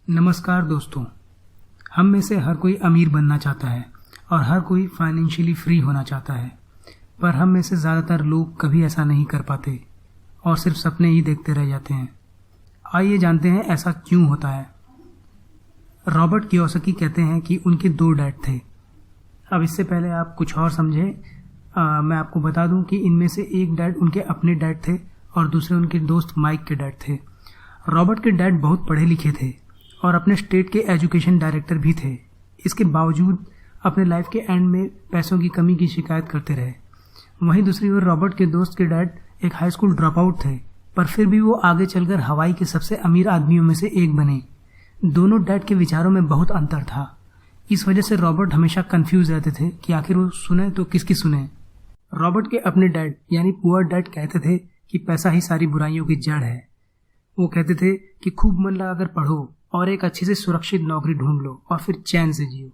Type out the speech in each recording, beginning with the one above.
नमस्कार दोस्तों। हम में से हर कोई अमीर बनना चाहता है और हर कोई फाइनेंशियली फ्री होना चाहता है, पर हम में से ज़्यादातर लोग कभी ऐसा नहीं कर पाते और सिर्फ सपने ही देखते रह जाते हैं। आइए जानते हैं ऐसा क्यों होता है। रॉबर्ट कियोसाकी कहते हैं कि उनके 2 डैड थे। अब इससे पहले आप कुछ और समझें, मैं आपको बता दूं कि इनमें से एक डैड उनके अपने डैड थे और दूसरे उनके दोस्त माइक के डैड थे। रॉबर्ट के डैड बहुत पढ़े लिखे थे और अपने स्टेट के एजुकेशन डायरेक्टर भी थे। इसके बावजूद अपने लाइफ के एंड में पैसों की कमी की शिकायत करते रहे। वहीं दूसरी ओर रॉबर्ट के दोस्त के डैड एक हाई स्कूल ड्रॉप आउट थे, पर फिर भी वो आगे चलकर हवाई के सबसे अमीर आदमियों में से एक बने। दोनों डैड के विचारों में बहुत अंतर था। इस वजह से रॉबर्ट हमेशा कंफ्यूज रहते थे कि आखिर वो सुने तो किसकी सुने। रॉबर्ट के अपने डैड यानी पुअर डैड कहते थे कि पैसा ही सारी बुराइयों की जड़ है। वो कहते थे कि खूब मन लगाकर पढ़ो और एक अच्छी से सुरक्षित नौकरी ढूंढ लो और फिर चैन से जियो।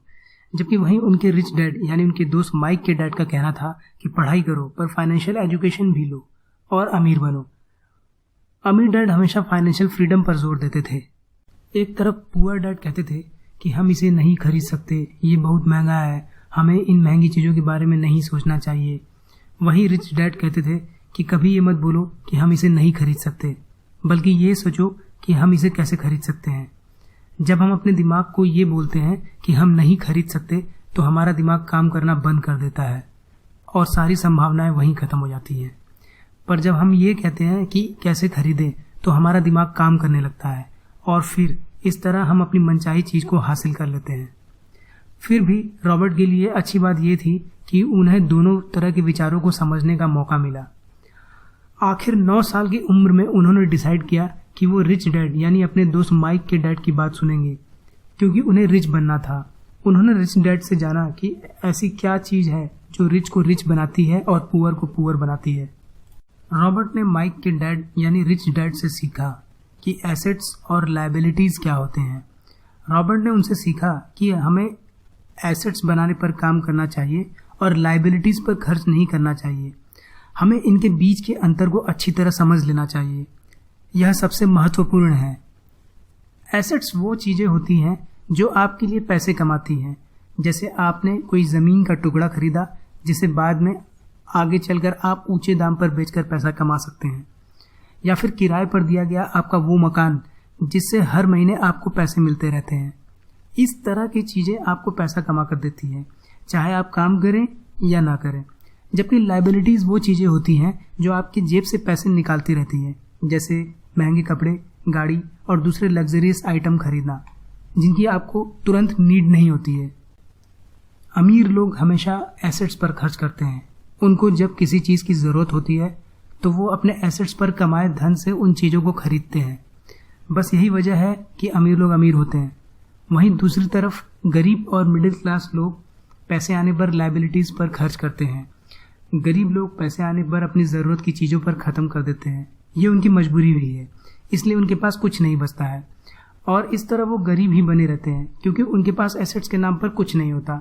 जबकि वहीं उनके रिच डैड यानी उनके दोस्त माइक के डैड का कहना था कि पढ़ाई करो पर फाइनेंशियल एजुकेशन भी लो और अमीर बनो। अमीर डैड हमेशा फाइनेंशियल फ्रीडम पर जोर देते थे। एक तरफ पुअर डैड कहते थे कि हम इसे नहीं खरीद सकते, ये बहुत महंगा है, हमें इन महंगी चीज़ों के बारे में नहीं सोचना चाहिए। वहीं रिच डैड कहते थे कि कभी ये मत बोलो कि हम इसे नहीं खरीद सकते, बल्कि ये सोचो कि हम इसे कैसे खरीद सकते हैं। जब हम अपने दिमाग को ये बोलते हैं कि हम नहीं खरीद सकते तो हमारा दिमाग काम करना बंद कर देता है और सारी संभावनाएं वहीं खत्म हो जाती हैं। पर जब हम ये कहते हैं कि कैसे खरीदें तो हमारा दिमाग काम करने लगता है और फिर इस तरह हम अपनी मनचाही चीज़ को हासिल कर लेते हैं। फिर भी रॉबर्ट के लिए अच्छी बात यह थी कि उन्हें दोनों तरह के विचारों को समझने का मौका मिला। आखिर 9 साल की उम्र में उन्होंने डिसाइड किया कि वो रिच डैड यानी अपने दोस्त माइक के डैड की बात सुनेंगे, क्योंकि उन्हें रिच बनना था। उन्होंने रिच डैड से जाना कि ऐसी क्या चीज़ है जो रिच को रिच बनाती है और पुअर को पुअर बनाती है। रॉबर्ट ने माइक के डैड यानी रिच डैड से सीखा कि एसेट्स और लायबिलिटीज़ क्या होते हैं। रॉबर्ट ने उनसे सीखा कि हमें एसेट्स बनाने पर काम करना चाहिए और लायबिलिटीज़ पर खर्च नहीं करना चाहिए। हमें इनके बीच के अंतर को अच्छी तरह समझ लेना चाहिए। यह सबसे महत्वपूर्ण है। एसेट्स वो चीज़ें होती हैं जो आपके लिए पैसे कमाती हैं। जैसे आपने कोई ज़मीन का टुकड़ा खरीदा जिसे बाद में आगे चलकर आप ऊंचे दाम पर बेचकर पैसा कमा सकते हैं, या फिर किराए पर दिया गया आपका वो मकान जिससे हर महीने आपको पैसे मिलते रहते हैं। इस तरह की चीज़ें आपको पैसा कमा कर देती हैं, चाहे आप काम करें या ना करें। जबकि लायबिलिटीज़ वो चीज़ें होती हैं जो आपकी जेब से पैसे निकालती रहती हैं, जैसे महंगे कपड़े, गाड़ी और दूसरे लग्जरियस आइटम खरीदना जिनकी आपको तुरंत नीड नहीं होती है। अमीर लोग हमेशा एसेट्स पर खर्च करते हैं। उनको जब किसी चीज़ की ज़रूरत होती है तो वो अपने एसेट्स पर कमाए धन से उन चीज़ों को खरीदते हैं। बस यही वजह है कि अमीर लोग अमीर होते हैं। वहीं दूसरी तरफ गरीब और मिडिल क्लास लोग पैसे आने पर लायबिलिटीज़ पर खर्च करते हैं। गरीब लोग पैसे आने पर अपनी ज़रूरत की चीज़ों पर ख़त्म कर देते हैं। ये उनकी मजबूरी भी है, इसलिए उनके पास कुछ नहीं बचता है और इस तरह वो गरीब ही बने रहते हैं क्योंकि उनके पास एसेट्स के नाम पर कुछ नहीं होता।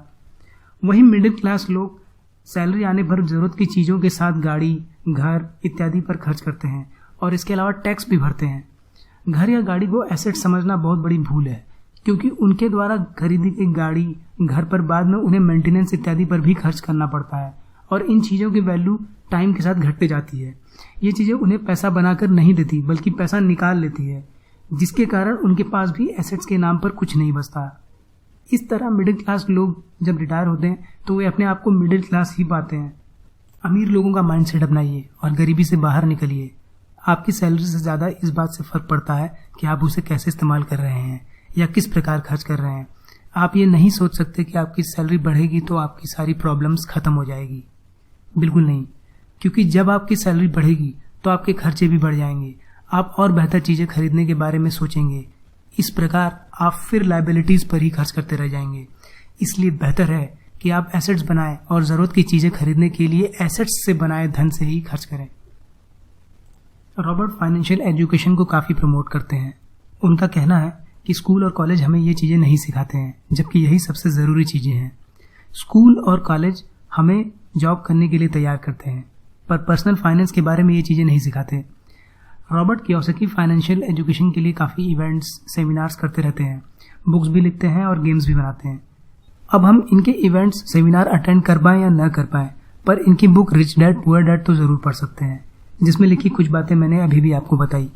वहीं मिडिल क्लास लोग सैलरी आने पर ज़रूरत की चीज़ों के साथ गाड़ी, घर इत्यादि पर खर्च करते हैं और इसके अलावा टैक्स भी भरते हैं। घर या गाड़ी को एसेट समझना बहुत बड़ी भूल है, क्योंकि उनके द्वारा खरीदी गई गाड़ी, घर पर बाद में उन्हें मेंटेनेंस इत्यादि पर भी खर्च करना पड़ता है और इन चीज़ों की वैल्यू टाइम के साथ घटते जाती है। ये चीज़ें उन्हें पैसा बनाकर नहीं देती बल्कि पैसा निकाल लेती है, जिसके कारण उनके पास भी एसेट्स के नाम पर कुछ नहीं बचता। इस तरह मिडिल क्लास लोग जब रिटायर होते हैं तो वे अपने आप को मिडिल क्लास ही पाते हैं। अमीर लोगों का माइंडसेट अपनाइए और गरीबी से बाहर निकलिए। आपकी सैलरी से ज़्यादा इस बात से फ़र्क पड़ता है कि आप उसे कैसे इस्तेमाल कर रहे हैं या किस प्रकार खर्च कर रहे हैं। आप ये नहीं सोच सकते कि आपकी सैलरी बढ़ेगी तो आपकी सारी प्रॉब्लम्स ख़त्म हो जाएगी। बिल्कुल नहीं, क्योंकि जब आपकी सैलरी बढ़ेगी तो आपके खर्चे भी बढ़ जाएंगे। आप और बेहतर चीज़ें खरीदने के बारे में सोचेंगे। इस प्रकार आप फिर लायबिलिटीज़ पर ही खर्च करते रह जाएंगे। इसलिए बेहतर है कि आप एसेट्स बनाएं और ज़रूरत की चीज़ें खरीदने के लिए एसेट्स से बनाए धन से ही खर्च करें। रॉबर्ट फाइनेंशियल एजुकेशन को काफ़ी प्रमोट करते हैं। उनका कहना है कि स्कूल और कॉलेज हमें ये चीज़ें नहीं सिखाते हैं, जबकि यही सबसे ज़रूरी चीज़ें हैं। स्कूल और कॉलेज हमें जॉब करने के लिए तैयार करते हैं, पर पर्सनल फाइनेंस के बारे में ये चीज़ें नहीं सिखाते। रॉबर्ट कियोसाकी फाइनेंशियल एजुकेशन के लिए काफ़ी इवेंट्स, सेमिनार्स करते रहते हैं, बुक्स भी लिखते हैं और गेम्स भी बनाते हैं। अब हम इनके इवेंट्स, सेमिनार अटेंड कर पाएँ या न कर पाएँ, पर इनकी book rich dad poor dad तो ज़रूर पढ़ सकते हैं, जिसमें लिखी कुछ बातें मैंने अभी भी आपको बताई।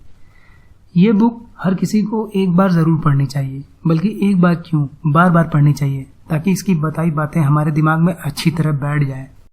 ये बुक हर किसी को एक बार ज़रूर पढ़नी चाहिए, बल्कि एक बार क्यों, बार बार पढ़नी चाहिए, ताकि इसकी बताई बातें हमारे दिमाग में अच्छी तरह बैठ जाएं